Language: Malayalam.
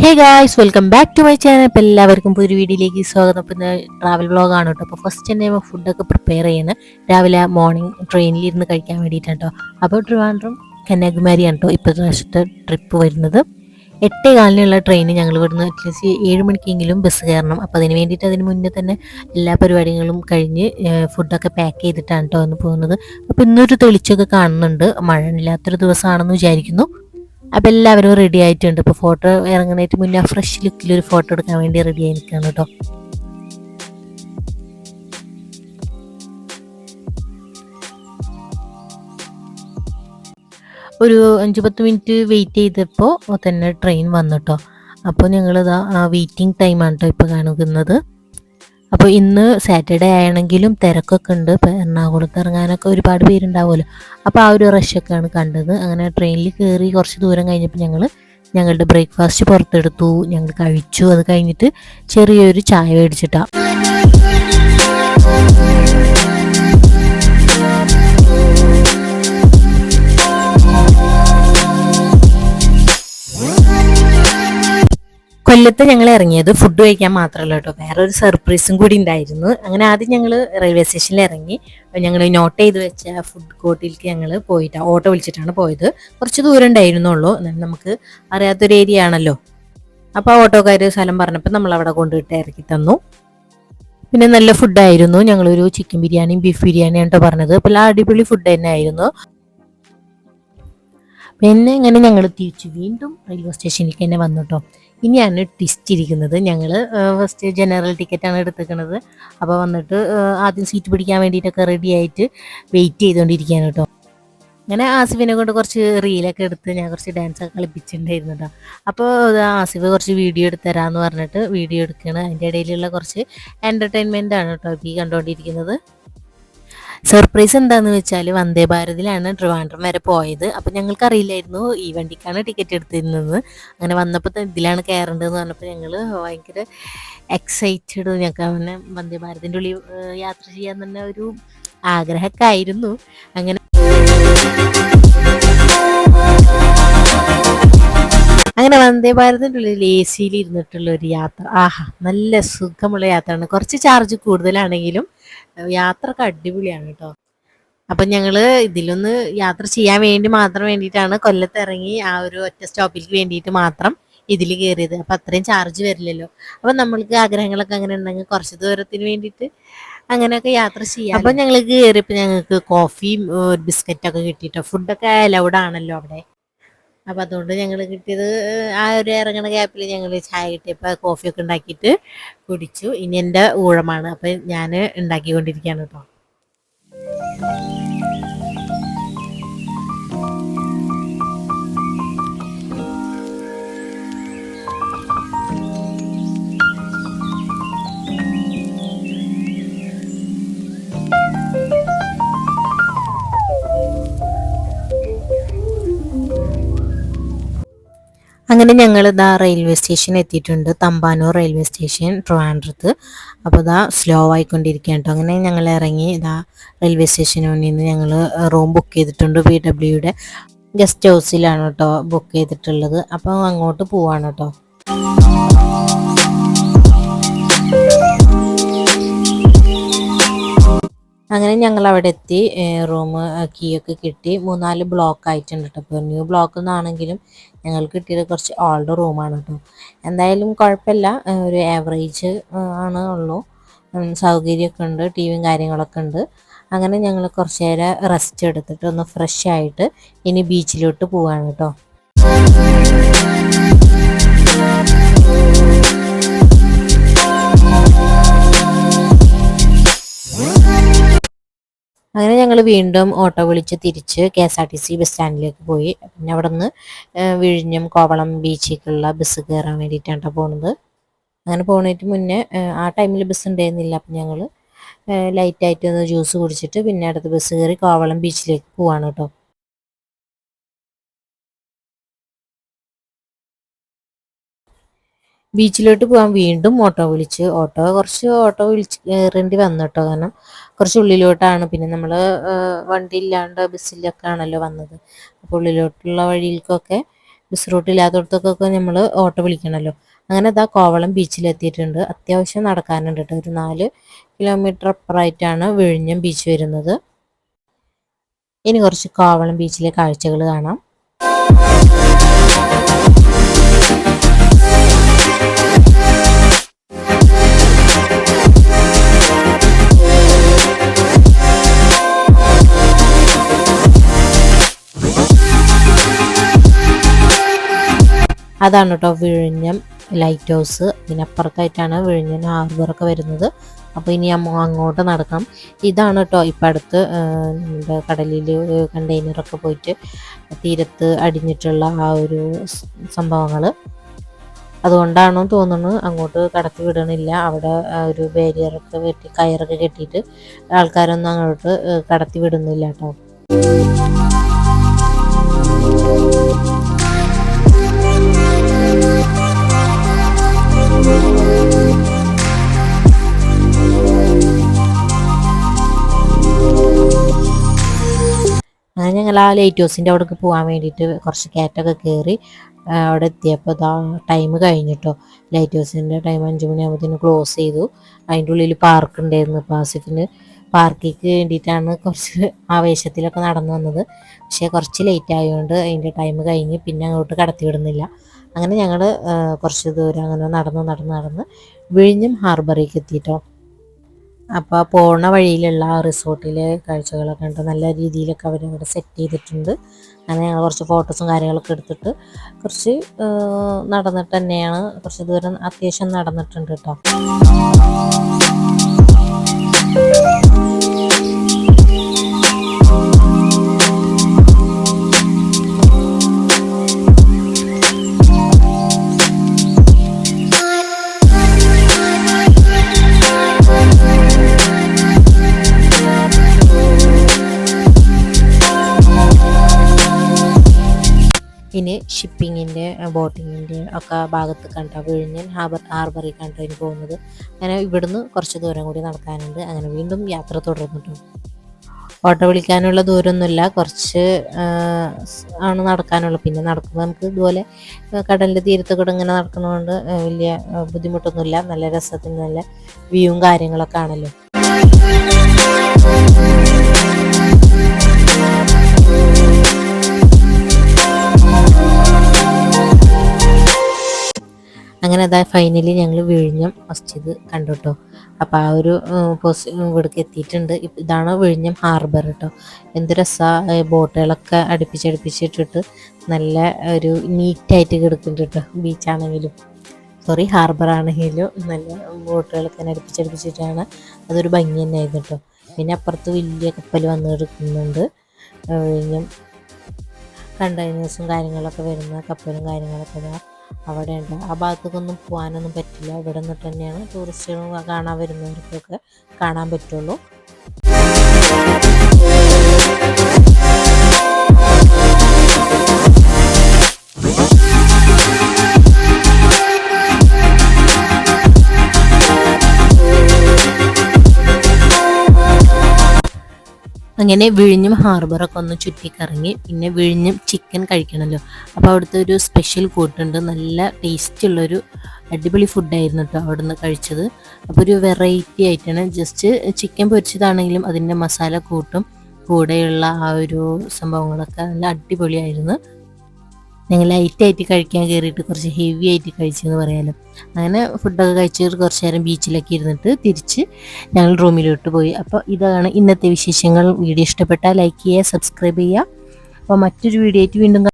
Hey guys, welcome back to my channel. ഇപ്പോൾ എല്ലാവർക്കും പുതിയൊരു വീഡിയോയിലേക്ക് സ്വാഗതം. ഇപ്പോൾ ഇന്ന് ട്രാവൽ വ്ളോഗാണ് കേട്ടോ. അപ്പോൾ ഫസ്റ്റ് തന്നെ ഫുഡൊക്കെ പ്രിപ്പയർ ചെയ്യുന്നത് രാവിലെ മോർണിംഗ് ട്രെയിനിൽ ഇരുന്ന് കഴിക്കാൻ വേണ്ടിയിട്ടാണ് കേട്ടോ. അപ്പോൾ ട്രിവാൻഡ്രം കന്യാകുമാരിയാണ് കേട്ടോ ഇപ്പോൾ പ്രാവശ്യത്തെ ട്രിപ്പ് വരുന്നത്. 8:15 ട്രെയിൻ. ഞങ്ങൾ ഇവിടുന്ന് അറ്റ്ലീസ്റ്റ് 7 മണിക്കെങ്കിലും ബസ് കയറണം. അപ്പോൾ അതിന് വേണ്ടിയിട്ട് അതിന് മുന്നേ തന്നെ എല്ലാ പരിപാടികളും കഴിഞ്ഞ് ഫുഡൊക്കെ പാക്ക് ചെയ്തിട്ടാണ് കേട്ടോ ഒന്ന് പോകുന്നത്. അപ്പോൾ ഇന്നൊരു തെളിച്ചൊക്കെ കാണുന്നുണ്ട്. മഴ ഇല്ലാത്തൊരു ദിവസമാണെന്ന് വിചാരിക്കുന്നു. അപ്പം എല്ലാവരും റെഡി ആയിട്ടുണ്ട്. ഇപ്പോൾ ഫോട്ടോ ഇറങ്ങുന്നതിന് മുന്നേ ഫ്രഷ് ലുക്കിൽ ഒരു ഫോട്ടോ എടുക്കാൻ വേണ്ടി റെഡി ആയി നിൽക്കുകയാണ് കേട്ടോ. ഒരു 5-10 മിനിറ്റ് വെയിറ്റ് ചെയ്തപ്പോൾ തന്നെ ട്രെയിൻ വന്നു കേട്ടോ. അപ്പോൾ ഞങ്ങളിതാ വെയിറ്റിംഗ് ടൈമാണ് കേട്ടോ ഇപ്പോൾ കാണുന്നത്. അപ്പോൾ ഇന്ന് സാറ്റർഡേ ആണെങ്കിലും തിരക്കൊക്കെ ഉണ്ട്. ഇപ്പോൾ എറണാകുളത്ത് ഇറങ്ങാനൊക്കെ ഒരുപാട് പേരുണ്ടാവുമല്ലോ. അപ്പോൾ ആ ഒരു റഷൊക്കെയാണ് കണ്ടത്. അങ്ങനെ ട്രെയിനിൽ കയറി കുറച്ച് ദൂരം കഴിഞ്ഞപ്പോൾ ഞങ്ങളുടെ ബ്രേക്ക്ഫാസ്റ്റ് പുറത്തെടുത്തു. ഞങ്ങൾ കഴിച്ചു. അത് കഴിഞ്ഞിട്ട് ചെറിയൊരു ചായ മേടിച്ചിട്ടാണ്. കൊല്ലത്ത് ഞങ്ങൾ ഇറങ്ങിയത് ഫുഡ് കഴിക്കാൻ മാത്രമല്ല കേട്ടോ, വേറൊരു സർപ്രൈസും കൂടി ഉണ്ടായിരുന്നു. അങ്ങനെ ആദ്യം ഞങ്ങൾ റെയിൽവേ സ്റ്റേഷനിൽ ഇറങ്ങി. ഞങ്ങൾ നോട്ട് ചെയ്ത് വെച്ച ഫുഡ് കോർട്ടിലേക്ക് ഞങ്ങൾ പോയിട്ട് ഓട്ടോ വിളിച്ചിട്ടാണ് പോയത്. കുറച്ച് ദൂരം ഉണ്ടായിരുന്നുള്ളൂ. നമുക്ക് അറിയാത്തൊരു ഏരിയ ആണല്ലോ. അപ്പോൾ ആ ഓട്ടോക്കാർ സ്ഥലം പറഞ്ഞപ്പോൾ നമ്മൾ അവിടെ കൊണ്ടുപോയിട്ട് ഇറക്കി തന്നു. പിന്നെ നല്ല ഫുഡായിരുന്നു. ഞങ്ങളൊരു ചിക്കൻ ബിരിയാണിയും ബീഫ് ബിരിയാണിയാണ് കേട്ടോ പറഞ്ഞത്. അപ്പോൾ അടിപൊളി ഫുഡ് തന്നെ ആയിരുന്നു. പിന്നെ ഇങ്ങനെ ഞങ്ങൾ തിരിച്ചു വീണ്ടും റെയിൽവേ സ്റ്റേഷനിലേക്ക് തന്നെ വന്നു കേട്ടോ. ഇനിയാണ് ട്വിസ്റ്റ് ഇരിക്കുന്നത്. ഞങ്ങൾ ഫസ്റ്റ് ജനറൽ ടിക്കറ്റാണ് എടുത്തേക്കുന്നത്. അപ്പോൾ വന്നിട്ട് ആദ്യം സീറ്റ് പിടിക്കാൻ വേണ്ടിയിട്ടൊക്കെ റെഡി ആയിട്ട് വെയിറ്റ് ചെയ്തുകൊണ്ടിരിക്കുകയാണ് കേട്ടോ. അങ്ങനെ ആസിഫിനെ കൊണ്ട് കുറച്ച് റീലൊക്കെ എടുത്ത് ഞാൻ കുറച്ച് ഡാൻസൊക്കെ കളിപ്പിച്ചിട്ടുണ്ടായിരുന്നു കേട്ടോ. അപ്പോൾ ആസിഫ് കുറച്ച് വീഡിയോ എടുത്തരാമെന്ന് പറഞ്ഞിട്ട് വീഡിയോ എടുക്കുകയാണ്. അതിൻ്റെ ഇടയിലുള്ള കുറച്ച് എൻ്റർടൈൻമെൻ്റ് ആണ് കേട്ടോ ഈ കണ്ടുകൊണ്ടിരിക്കുന്നത്. സർപ്രൈസ് എന്താണെന്ന് വെച്ചാൽ വന്ദേ ഭാരതിലാണ് ട്രിവാൻഡ്രം വരെ പോയത്. അപ്പോൾ ഞങ്ങൾക്കറിയില്ലായിരുന്നു ഈ വണ്ടിക്കാണ് ടിക്കറ്റ് എടുത്തിരുന്നത്. അങ്ങനെ വന്നപ്പോൾ ഇതിലാണ് കയറേണ്ടതെന്ന് പറഞ്ഞപ്പോൾ ഞങ്ങൾ ഭയങ്കര എക്സൈറ്റഡ്. ഞങ്ങൾക്ക് അങ്ങനെ വന്ദേ ഭാരതിൻ്റെ ഉള്ളിൽ യാത്ര ചെയ്യാൻ തന്നെ ഒരു ആഗ്രഹമൊക്കെ ആയിരുന്നു. അങ്ങനെ വന്ദേ ഭാരതിൻ്റെ ഉള്ളിൽ AC യിൽ ഇരുന്നിട്ടുള്ള ഒരു യാത്ര, ആഹാ നല്ല സുഖമുള്ള യാത്രയാണ്. കുറച്ച് ചാർജ് കൂടുതലാണെങ്കിലും യാത്രയൊക്കെ അടിപൊളിയാണ് കേട്ടോ. അപ്പം ഞങ്ങൾ ഇതിലൊന്ന് യാത്ര ചെയ്യാൻ വേണ്ടിയിട്ടാണ് കൊല്ലത്ത് ഇറങ്ങി ആ ഒരു ഒറ്റ സ്റ്റോപ്പിലേക്ക് വേണ്ടിയിട്ട് മാത്രം ഇതിൽ കയറിയത്. അപ്പം അത്രയും ചാർജ് വരില്ലല്ലോ. അപ്പം നമ്മൾക്ക് ആഗ്രഹങ്ങളൊക്കെ അങ്ങനെ ഉണ്ടെങ്കിൽ കുറച്ച് ദൂരത്തിന് വേണ്ടിയിട്ട് അങ്ങനെയൊക്കെ യാത്ര ചെയ്യാം. അപ്പം ഞങ്ങൾ കയറിയപ്പോൾ ഞങ്ങൾക്ക് കോഫിയും ബിസ്ക്കറ്റൊക്കെ കിട്ടിയിട്ടോ. ഫുഡൊക്കെ അലൗഡ് ആണല്ലോ അവിടെ. അപ്പം അതുകൊണ്ട് ഞങ്ങൾ കിട്ടിയത് ആ ഒരു ഇറങ്ങണ ഗ്യാപ്പിൽ ഞങ്ങൾ ചായ കിട്ടിയപ്പോൾ കോഫിയൊക്കെ ഉണ്ടാക്കിയിട്ട് കുടിച്ചു. ഇനി എൻ്റെ ഊഴമാണ്. അപ്പം ഞാൻ ഉണ്ടാക്കിക്കൊണ്ടിരിക്കുകയാണ് കേട്ടോ. അങ്ങനെ ഞങ്ങൾ ഇതാ റെയിൽവേ സ്റ്റേഷൻ എത്തിയിട്ടുണ്ട്. തമ്പാനൂർ റെയിൽവേ സ്റ്റേഷൻ ട്രിവാൻഡ്രത്ത്. അപ്പോൾ ഇതാ സ്ലോ ആയിക്കൊണ്ടിരിക്കുകയാണ് കേട്ടോ. അങ്ങനെ ഞങ്ങൾ ഇറങ്ങി ഇതാ റെയിൽവേ സ്റ്റേഷന് മുന്നിൽ നിന്ന് ഞങ്ങൾ റൂം ബുക്ക് ചെയ്തിട്ടുണ്ട്. PWയുടെ ഗസ്റ്റ് ഹൗസിലാണ് കേട്ടോ ബുക്ക് ചെയ്തിട്ടുള്ളത്. അപ്പോൾ അങ്ങോട്ട് പോവാണ് കേട്ടോ. അങ്ങനെ ഞങ്ങൾ അവിടെ എത്തി. റൂം കീ ഒക്കെ കിട്ടി. 3-4 ബ്ലോക്ക് ആയിട്ടുണ്ട് കേട്ടോ. അപ്പോൾ ന്യൂ ബ്ലോക്ക് എന്നാണെങ്കിലും ഞങ്ങൾക്ക് കിട്ടിയത് കുറച്ച് ഓൾഡ് റൂമാണ് കേട്ടോ. എന്തായാലും കുഴപ്പമില്ല, ഒരു ആവറേജ് ആണ് ഉള്ളൂ. സൗകര്യമൊക്കെ ഉണ്ട്, TVയും കാര്യങ്ങളൊക്കെ ഉണ്ട്. അങ്ങനെ ഞങ്ങൾ കുറച്ച് നേരം റെസ്റ്റ് എടുത്തിട്ട് ഒന്ന് ഫ്രഷ് ആയിട്ട് ഇനി ബീച്ചിലോട്ട് പോവാണ് കേട്ടോ. അങ്ങനെ ഞങ്ങൾ വീണ്ടും ഓട്ടോ വിളിച്ച് തിരിച്ച് KSRTC ബസ് സ്റ്റാൻഡിലേക്ക് പോയി. പിന്നെ അവിടെ നിന്ന് വിഴിഞ്ഞം കോവളം ബീച്ചിലേക്കുള്ള ബസ് കയറാൻ വേണ്ടിയിട്ടാണ് പോകുന്നത്. അങ്ങനെ പോകുന്നതിന് മുന്നേ ആ ടൈമിൽ ബസ് ഉണ്ടായിരുന്നില്ല. അപ്പം ഞങ്ങൾ ലൈറ്റായിട്ട് ഒന്ന് ജ്യൂസ് കുടിച്ചിട്ട് പിന്നെ അടുത്ത ബസ് കയറി കോവളം ബീച്ചിലേക്ക് പോവാണ് കേട്ടോ. ബീച്ചിലോട്ട് പോകാൻ വീണ്ടും ഓട്ടോ വിളിച്ച് കയറേണ്ടി വന്നു കേട്ടോ. കാരണം കുറച്ച് ഉള്ളിലോട്ടാണ്. പിന്നെ നമ്മൾ വണ്ടി ഇല്ലാണ്ട് ബസ്സിലൊക്കെ ആണല്ലോ വന്നത്. അപ്പോൾ ഉള്ളിലോട്ടുള്ള വഴിയിലേക്കൊക്കെ ബസ് റൂട്ട് ഇല്ലാത്തടത്തൊക്കെ നമ്മൾ ഓട്ടോ വിളിക്കണമല്ലോ. അങ്ങനെ ഇതാ കോവളം ബീച്ചിലെത്തിയിട്ടുണ്ട്. അത്യാവശ്യം നടക്കാനുണ്ട് കേട്ടോ. ഒരു 4 കിലോമീറ്റർ അപ്പുറമായിട്ടാണ് വിഴിഞ്ഞം ബീച്ച് വരുന്നത്. ഇനി കുറച്ച് കോവളം ബീച്ചിലെ കാഴ്ചകൾ കാണാം. അതാണ് കേട്ടോ വിഴിഞ്ഞം ലൈറ്റ് ഹൗസ്. ഇതിനപ്പുറത്തായിട്ടാണ് വിഴിഞ്ഞം ഹാർബറൊക്കെ വരുന്നത്. അപ്പോൾ ഇനി അങ്ങോട്ട് നടക്കാം. ഇതാണ് കേട്ടോ ഇപ്പം അടുത്ത് നമ്മുടെ കടലിൽ കണ്ടെയ്നറൊക്കെ പോയിട്ട് തീരത്ത് അടിഞ്ഞിട്ടുള്ള ആ ഒരു സംഭവങ്ങൾ. അതുകൊണ്ടാണോ തോന്നുന്നു അങ്ങോട്ട് കടത്തി വിടണില്ല. അവിടെ ഒരു ബാരിയറൊക്കെ കെട്ടി കയറൊക്കെ കെട്ടിയിട്ട് ആൾക്കാരൊന്നും അങ്ങോട്ട് കടത്തി വിടുന്നില്ല കേട്ടോ. അങ്ങനെ ഞങ്ങൾ ആ ലൈറ്റ് ഹൗസിൻ്റെ അവിടേക്ക് പോകാൻ വേണ്ടിയിട്ട് കുറച്ച് കയറ്റൊക്കെ കയറി അവിടെ എത്തിയപ്പോൾ ടൈം കഴിഞ്ഞിട്ടോ. ലൈറ്റ് ഹൗസിൻ്റെ ടൈം 5 മണിയാകുമ്പോഴത്തേന് ക്ലോസ് ചെയ്തു. അതിൻ്റെ ഉള്ളിൽ പാർക്ക് ഉണ്ടായിരുന്നു. ആസിഫിന് പാർക്കിക്ക് വേണ്ടിയിട്ടാണ് കുറച്ച് ആവേശത്തിലൊക്കെ നടന്നു വന്നത്. പക്ഷേ കുറച്ച് ലേറ്റ് ആയതുകൊണ്ട് അതിൻ്റെ ടൈം കഴിഞ്ഞ് പിന്നെ അങ്ങോട്ട് കടത്തി വിടുന്നില്ല. അങ്ങനെ ഞങ്ങൾ കുറച്ച് ദൂരം അങ്ങനെ നടന്ന് വിഴിഞ്ഞം ഹാർബറിലേക്ക് എത്തിയിട്ടോ. അപ്പോൾ പോണ വഴിയിലുള്ള റിസോർട്ടിലെ കാഴ്ചകളൊക്കെ ഉണ്ട്. നല്ല രീതിയിലൊക്കെ അവരവിടെ സെറ്റ് ചെയ്തിട്ടുണ്ട്. അങ്ങനെ ഞങ്ങൾ കുറച്ച് ഫോട്ടോസും കാര്യങ്ങളൊക്കെ എടുത്തിട്ട് കുറച്ച് നടന്നിട്ട് തന്നെയാണ്, കുറച്ച് ദൂരം അത്യാവശ്യം നടന്നിട്ടുണ്ട് കേട്ടോ. ഇനി ഷിപ്പിങ്ങിൻ്റെ ബോട്ടിങ്ങിൻ്റെ ഒക്കെ ഭാഗത്ത് കണ്ട വിഴിഞ്ഞൻ ഹാർബറിൽ കണ്ടു ഇനി പോകുന്നത്. അങ്ങനെ ഇവിടുന്ന് കുറച്ച് ദൂരം കൂടി നടക്കാനുണ്ട്. അങ്ങനെ വീണ്ടും യാത്ര തുടർന്നിട്ടു. ഓട്ടോ വിളിക്കാനുള്ള ദൂരമൊന്നുമില്ല, കുറച്ച് ആണ് നടക്കാനുള്ളൂ. പിന്നെ നടക്കുമ്പോൾ നമുക്ക് ഇതുപോലെ കടലിൻ്റെ തീരത്ത് കൂടെ ഇങ്ങനെ നടക്കുന്നതുകൊണ്ട് വലിയ ബുദ്ധിമുട്ടൊന്നുമില്ല. നല്ല രസത്തിന് നല്ല വ്യൂവും കാര്യങ്ങളൊക്കെ ആണല്ലോ. അങ്ങനെ അതായത് ഫൈനലി ഞങ്ങൾ വിഴിഞ്ഞം മസ്ജിദ് കണ്ടു കേട്ടോ. അപ്പോൾ ആ ഒരു ഇവിടേക്ക് എത്തിയിട്ടുണ്ട്. ഇതാണ് വിഴിഞ്ഞം ഹാർബർ കേട്ടോ. എന്ത് രസമാണ്, ബോട്ടുകളൊക്കെ അടുപ്പിച്ചിട്ടിട്ട് നല്ല ഒരു നീറ്റായിട്ട് കിടക്കുന്നുണ്ട് കേട്ടോ. ബീച്ചാണെങ്കിലും ഹാർബർ ആണെങ്കിലും നല്ല ബോട്ടുകളൊക്കെ അടുപ്പിച്ചിട്ടാണ്. അതൊരു ഭംഗി തന്നെയായിരുന്നു കേട്ടോ. പിന്നെ അപ്പുറത്ത് വലിയ കപ്പൽ വന്ന് കിടക്കുന്നുണ്ട്. വിഴിഞ്ഞം കണ്ടെയ്നേഴ്സും കാര്യങ്ങളൊക്കെ വരുന്ന കപ്പലും കാര്യങ്ങളൊക്കെ അവിടെ ഉണ്ട്. ആ ഭാഗത്തേക്കൊന്നും പോകാനൊന്നും പറ്റില്ല. ഇവിടെ നിന്നിട്ട് തന്നെയാണ് ടൂറിസ്റ്റുകൾ കാണാൻ വരുന്നവർക്കൊക്കെ കാണാൻ പറ്റുള്ളൂ. അങ്ങനെ വിഴിഞ്ഞം ഹാർബറൊക്കെ ഒന്ന് ചുറ്റിക്കറങ്ങി പിന്നെ വിഴിഞ്ഞം ചിക്കൻ കഴിക്കണമല്ലോ. അപ്പോൾ അവിടുത്തെ ഒരു സ്പെഷ്യൽ കൂട്ടുണ്ട്. നല്ല ടേസ്റ്റുള്ളൊരു അടിപൊളി ഫുഡായിരുന്നു കേട്ടോ അവിടെ നിന്ന് കഴിച്ചത്. അപ്പോൾ ഒരു വെറൈറ്റി ആയിട്ടാണ്. ജസ്റ്റ് ചിക്കൻ പൊരിച്ചതാണെങ്കിലും അതിൻ്റെ മസാല കൂട്ടും കൂടെയുള്ള ആ ഒരു സംഭവങ്ങളൊക്കെ നല്ല അടിപൊളിയായിരുന്നു. ഞങ്ങൾ ലൈറ്റായിട്ട് കഴിക്കാൻ കയറിയിട്ട് കുറച്ച് ഹെവി ആയിട്ട് കഴിച്ചെന്ന് പറയാമല്ലോ. അങ്ങനെ ഫുഡൊക്കെ കഴിച്ചിട്ട് കുറച്ച് നേരം ബീച്ചിലൊക്കെ ഇരുന്നിട്ട് തിരിച്ച് ഞങ്ങൾ റൂമിലോട്ട് പോയി. അപ്പോൾ ഇതാണ് ഇന്നത്തെ വിശേഷങ്ങൾ. വീഡിയോ ഇഷ്ടപ്പെട്ടാൽ ലൈക്ക് ചെയ്യുക, സബ്സ്ക്രൈബ് ചെയ്യുക. അപ്പോൾ മറ്റൊരു വീഡിയോ ആയിട്ട് വീണ്ടും